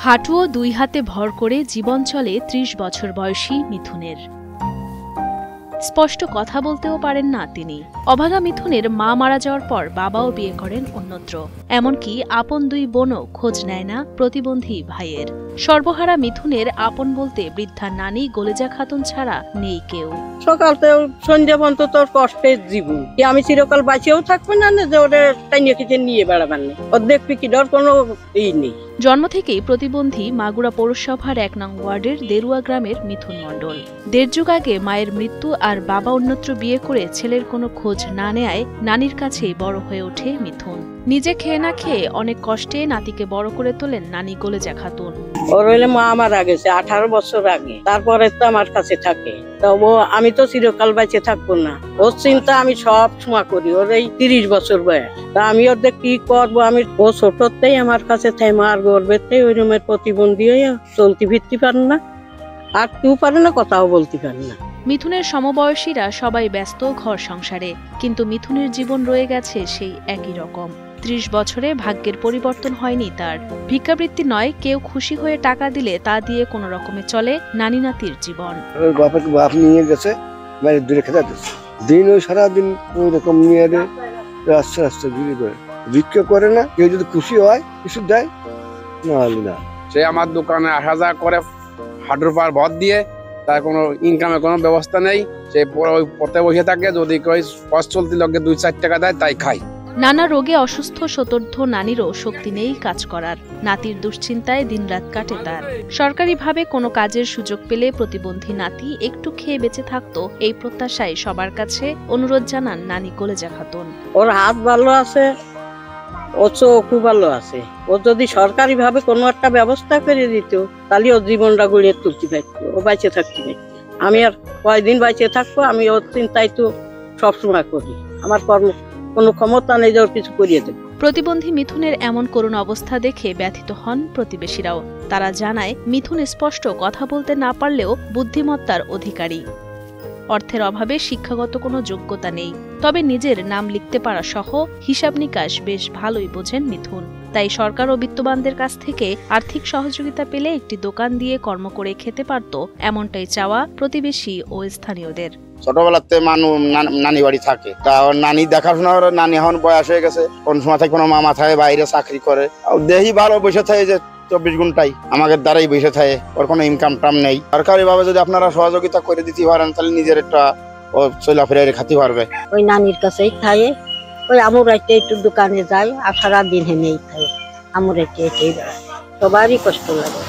হাঁটুও দুই হাতে ভর করে জীবন চলে ৩০ বছর বয়সী মিথুনের। স্পষ্ট কথা বলতেও পারেন না তিনি। অভাগা মিথুনের মা মারা যাওয়ার পর বাবাও বিয়ে করেন অন্যত্র। এমনকি আপন দুই বোনও খোঁজ নেয় না প্রতিবন্ধী ভাইয়ের। সর্বহারা মিথুনের আপন বলতে বৃদ্ধা নানি গোলেজা খাতুন ছাড়া নেই কেউ। সকাল থেকে সন্ধ্যা পর্যন্ত তোর কষ্টের জীবন, আমি চিরকাল বাঁচিয়েও থাকবো না যে ওদের টাইনিয়ে কিছু নিয়ে বেড়াবার নেই, ওর দেখবি কি ডর কোনো নেই। জন্ম থেকেই প্রতিবন্ধী মাগুরা পৌরসভার ১ নং ওয়ার্ডের দেরুয়া গ্রামের মিথুন মণ্ডল। দেড় যুগ আগে মায়ের মৃত্যু আর বাবা অন্যত্র বিয়ে করে ছেলের কোনো খোঁজ না নেয় নানির কাছেই বড় হয়ে ওঠে মিথুন। নিজে খেয়ে না খেয়ে অনেক কষ্টে নাতিকে বড় করে তোলেন নানি গোলেজা খাতুন। ওর হইলে মা মারা গেছে 18 বছর আগে, তারপরে তো আমার কাছে থাকে। তবু আমি তো চিরকাল বেঁচে থাকবো না, ওর চিন্তা আমি সব সময় করি। ওর এই 30 বছর বয়স, তা আমি ওদের কি করবো? আমি ও ছোটতেই আমার কাছে থাই, মার গর্বেতেই ওই রুমের প্রতিবন্ধী হয়ে চলতে ফিরতে পারে না, আর কেউ পারে না, কথাও বলতে পারে না। মিথুনের সমবয়সীরা সবাই ব্যস্ত ঘর সংসারে, কিন্তু মিথুনের জীবন রয়ে গেছে সেই একই রকম। ৩০ বছরে ভাগ্যের পরিবর্তন হয়নি তার। ভিক্ষাবৃত্তি নয়, কেউ খুশি হয়ে টাকা দিলে তা দিয়ে কোনো রকমে চলে নানি নাতির জীবন। বাপ নিয়ে গেছে বাইরে দূরে খেতে দিচ্ছে, দিন ওই সারাদিন ওই রকম নিয়ে রাস্তা রাস্তা ঘুরে করে ভিক্ষা করে না। কেউ যদি খুশি হয় কিছু দেয়, নাহলে না। সে আমার দোকানে আসা যাওয়া করে, হাঁটুর পার ভর দিয়ে, তার কোনো ইনকামের কোনো ব্যবস্থা নেই। সে ওই পথে বসে থাকে, যদি কই পথ চলতি লোককে 2-4 টাকা দেয় তাই খাই। নানা রোগে অসুস্থ শতর্ধ নানিরও শক্তি নেই কাজ করার। নাতির দুশ্চিন্তায় দিনরাত কাটে তার। সরকারিভাবে কোনো কাজের সুযোগ পেলে প্রতিবন্ধী নাতি একটু খেয়ে বেঁচে থাকতো, এই প্রত্যাশায় সবার কাছে অনুরোধ জানান নানি গোলেজা খাতুন। ওর হাত ভালো আছে, ও চোখও ভালো আছে। ও যদি সরকারি ভাবে কোনো একটা ব্যবস্থা করে দিত, তাহলে ওর জীবনটা গড়িয়ে তুলতে পারতো, ও বেঁচে থাকতে পারত। আমি আর কয়দিন বেঁচে থাকবো, আমি ওর চিন্তাই তো সবসময় করি। আমার কর্ম কোনো ক্ষমতা নেই যে ওর কিছু করিয়ে দেবে। প্রতিবন্ধী মিথুনের এমন করুণ অবস্থা দেখে ব্যথিত হন প্রতিবেশীরাও। তারা জানায়, মিথুন স্পষ্ট কথা বলতে না পারলেও বুদ্ধিমত্তার অধিকারী। অর্থের অভাবে শিক্ষাগত কোনো যোগ্যতা নেই, তবে নিজের নাম লিখতে পারা সহ হিসাব নিকাশ বেশ ভালোই বোঝেন মিথুন। তাই সরকার ও বিত্তবানদের কাছ থেকে আর্থিক সহযোগিতা পেলে একটি দোকান দিয়ে কর্ম করে খেতে পারত, এমনটাই চাওয়া প্রতিবেশী ও স্থানীয়দের। ছোটবেলাতে নানি বাড়ি থাকে, তা ওর নানি দেখাশোনা, নানি এখন বয়স হয়ে গেছে। কোন সময় থাকে কোনো মামা থাকে বাইরে চাকরি করে, দেহি ভালো বসে থাকে যে 24 ঘন্টাই আমাদের দ্বারাই বসে থাকে, ওর কোনো ইনকাম টাম নেই। সরকারি ভাবে যদি আপনারা সহযোগিতা করে দিতে পারেন, তাহলে নিজের একটা ও চলাফেরা খাতে পারবে। ওই নানির কাছেই থাকে, ওই আমুর রাইতে একটু দোকানে যায়, আর সারাদিন হেনেই থাকে, আমুর রাইতে সবারই কষ্ট লাগে।